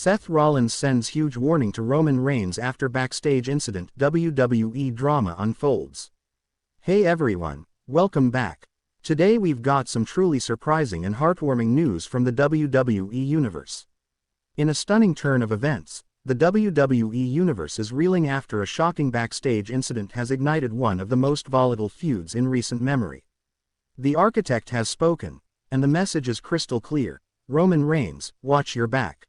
Seth Rollins sends huge warning to Roman Reigns after backstage incident. WWE drama unfolds. Hey everyone, welcome back. Today we've got some truly surprising and heartwarming news from the WWE Universe. In a stunning turn of events, the WWE Universe is reeling after a shocking backstage incident has ignited one of the most volatile feuds in recent memory. The architect has spoken, and the message is crystal clear: Roman Reigns, watch your back.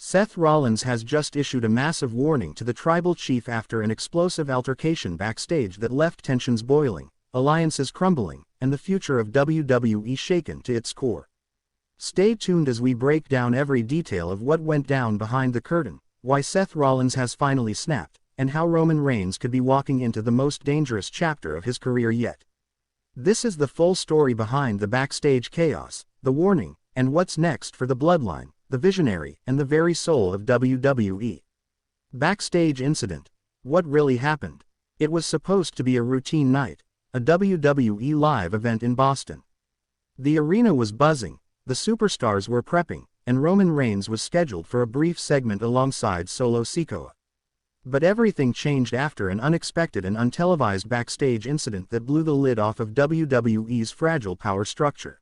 Seth Rollins has just issued a massive warning to the tribal chief after an explosive altercation backstage that left tensions boiling, alliances crumbling, and the future of WWE shaken to its core. Stay tuned as we break down every detail of what went down behind the curtain, why Seth Rollins has finally snapped, and how Roman Reigns could be walking into the most dangerous chapter of his career yet. This is the full story behind the backstage chaos, the warning, and what's next for the Bloodline, the Visionary, and the very soul of WWE. Backstage incident. What really happened? It was supposed to be a routine night, a WWE live event in Boston. The arena was buzzing, the superstars were prepping, and Roman Reigns was scheduled for a brief segment alongside Solo Sikoa. But everything changed after an unexpected and untelevised backstage incident that blew the lid off of WWE's fragile power structure.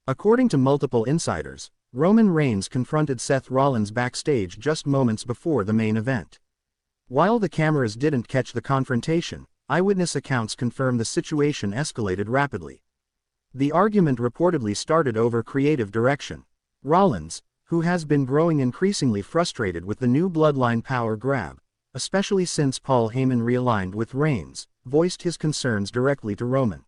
According to multiple insiders, Roman Reigns confronted Seth Rollins backstage just moments before the main event. While the cameras didn't catch the confrontation, eyewitness accounts confirm the situation escalated rapidly. The argument reportedly started over creative direction. Rollins, who has been growing increasingly frustrated with the new Bloodline power grab, especially since Paul Heyman realigned with Reigns, voiced his concerns directly to Roman.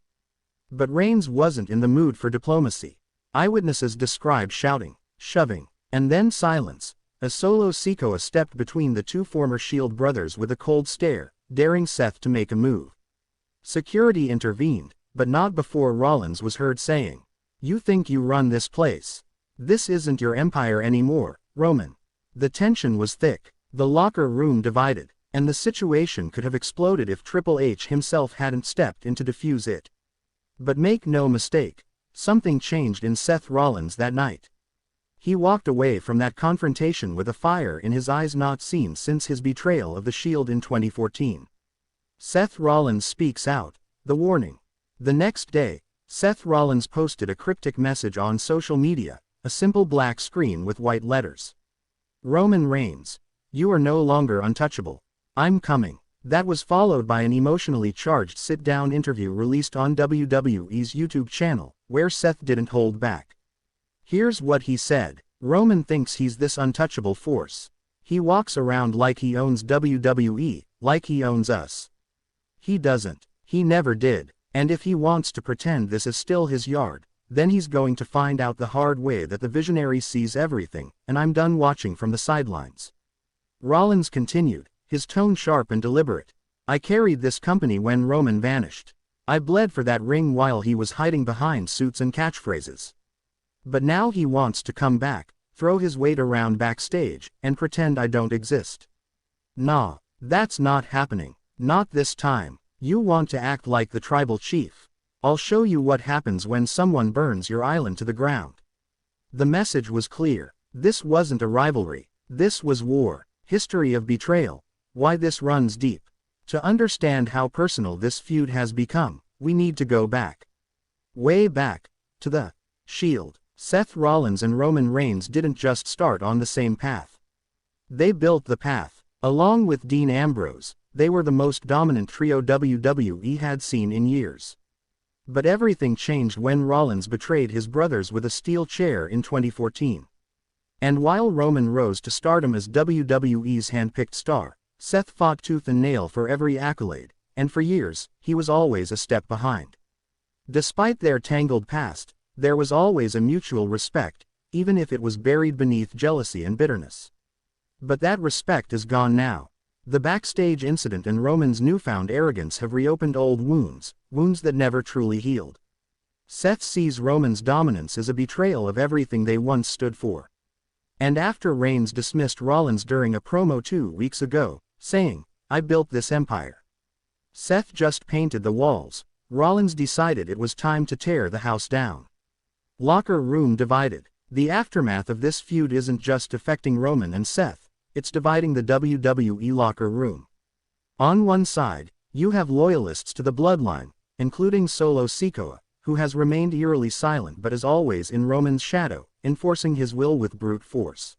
But Reigns wasn't in the mood for diplomacy. Eyewitnesses described shouting, shoving, and then silence, as Solo Sikoa stepped between the two former Shield brothers with a cold stare, daring Seth to make a move. Security intervened, but not before Rollins was heard saying, "You think you run this place? This isn't your empire anymore, Roman." The tension was thick, the locker room divided, and the situation could have exploded if Triple H himself hadn't stepped in to defuse it. But make no mistake, something changed in Seth Rollins that night. He walked away from that confrontation with a fire in his eyes not seen since his betrayal of the Shield in 2014. Seth Rollins speaks out, the warning. The next day, Seth Rollins posted a cryptic message on social media, a simple black screen with white letters. "Roman Reigns, you are no longer untouchable. I'm coming." That was followed by an emotionally charged sit-down interview released on WWE's YouTube channel, where Seth didn't hold back. Here's what he said: "Roman thinks he's this untouchable force. He walks around like he owns WWE, like he owns us. He doesn't. He never did. And if he wants to pretend this is still his yard, then he's going to find out the hard way that the Visionary sees everything, and I'm done watching from the sidelines." Rollins continued, his tone sharp and deliberate. "I carried this company when Roman vanished. I bled for that ring while he was hiding behind suits and catchphrases. But now he wants to come back, throw his weight around backstage, and pretend I don't exist. Nah, that's not happening. Not this time. You want to act like the tribal chief? I'll show you what happens when someone burns your island to the ground." The message was clear. This wasn't a rivalry. This was war. History of betrayal. Why this runs deep. To understand how personal this feud has become, we need to go back. Way back. To the Shield. Seth Rollins and Roman Reigns didn't just start on the same path. They built the path. Along with Dean Ambrose, they were the most dominant trio WWE had seen in years. But everything changed when Rollins betrayed his brothers with a steel chair in 2014. And while Roman rose to stardom as WWE's handpicked star, Seth fought tooth and nail for every accolade, and for years, he was always a step behind. Despite their tangled past, there was always a mutual respect, even if it was buried beneath jealousy and bitterness. But that respect is gone now. The backstage incident and Roman's newfound arrogance have reopened old wounds, wounds that never truly healed. Seth sees Roman's dominance as a betrayal of everything they once stood for. And after Reigns dismissed Rollins during a promo 2 weeks ago, saying, "I built this empire. Seth just painted the walls," Rollins decided it was time to tear the house down. Locker room divided. The aftermath of this feud isn't just affecting Roman and Seth, it's dividing the WWE locker room. On one side, you have loyalists to the bloodline, including Solo Sikoa, who has remained eerily silent but is always in Roman's shadow, enforcing his will with brute force.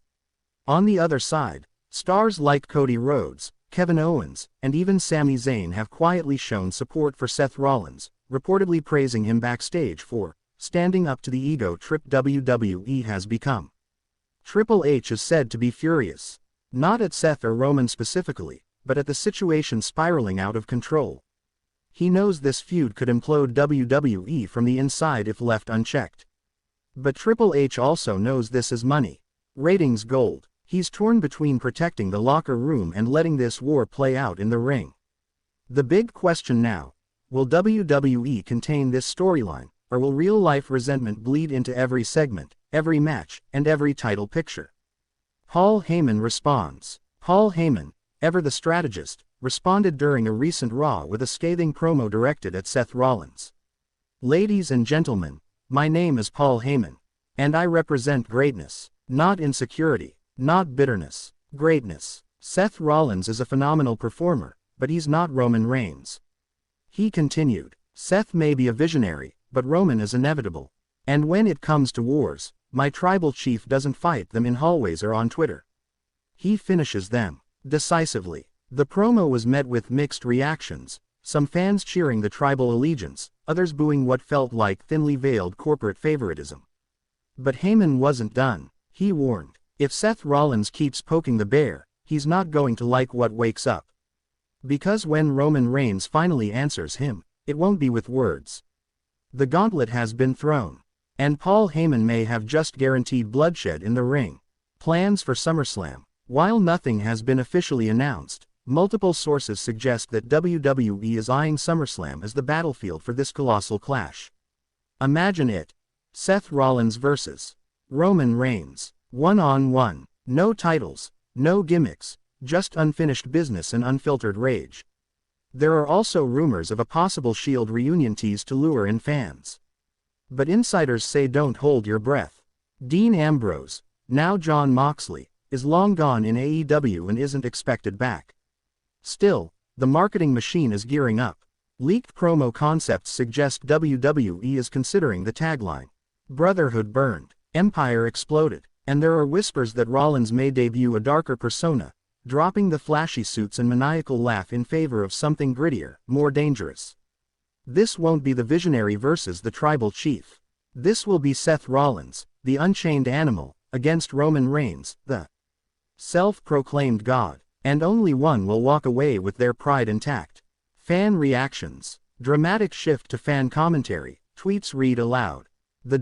On the other side, stars like Cody Rhodes, Kevin Owens, and even Sami Zayn have quietly shown support for Seth Rollins, reportedly praising him backstage for standing up to the ego trip WWE has become. Triple H is said to be furious, not at Seth or Roman specifically, but at the situation spiraling out of control. He knows this feud could implode WWE from the inside if left unchecked. But Triple H also knows this is money. Ratings gold. He's torn between protecting the locker room and letting this war play out in the ring. The big question now, will WWE contain this storyline, or will real-life resentment bleed into every segment, every match, and every title picture? Paul Heyman responds. Paul Heyman, ever the strategist, responded during a recent Raw with a scathing promo directed at Seth Rollins. "Ladies and gentlemen, my name is Paul Heyman, and I represent greatness, not insecurity, not bitterness, greatness. Seth Rollins is a phenomenal performer, but he's not Roman Reigns." He continued, "Seth may be a visionary, but Roman is inevitable. And when it comes to wars, my tribal chief doesn't fight them in hallways or on Twitter. He finishes them decisively." The promo was met with mixed reactions, some fans cheering the tribal allegiance, others booing what felt like thinly veiled corporate favoritism. But Heyman wasn't done. He warned, if Seth Rollins keeps poking the bear, he's not going to like what wakes up. Because when Roman Reigns finally answers him, it won't be with words. The gauntlet has been thrown. And Paul Heyman may have just guaranteed bloodshed in the ring. Plans for SummerSlam. While nothing has been officially announced, multiple sources suggest that WWE is eyeing SummerSlam as the battlefield for this colossal clash. Imagine it. Seth Rollins vs. Roman Reigns. One-on-one. No titles, no gimmicks, just unfinished business and unfiltered rage. There are also rumors of a possible Shield reunion tease to lure in fans. But insiders say don't hold your breath. Dean Ambrose, now Jon Moxley, is long gone in AEW and isn't expected back. Still, the marketing machine is gearing up. Leaked promo concepts suggest WWE is considering the tagline, "Brotherhood burned, Empire exploded," and there are whispers that Rollins may debut a darker persona, dropping the flashy suits and maniacal laugh in favor of something grittier, more dangerous. This won't be the visionary versus the tribal chief. This will be Seth Rollins, the unchained animal, against Roman Reigns, the self-proclaimed god, and only one will walk away with their pride intact. Fan reactions. Dramatic shift to fan commentary. Tweets read aloud. The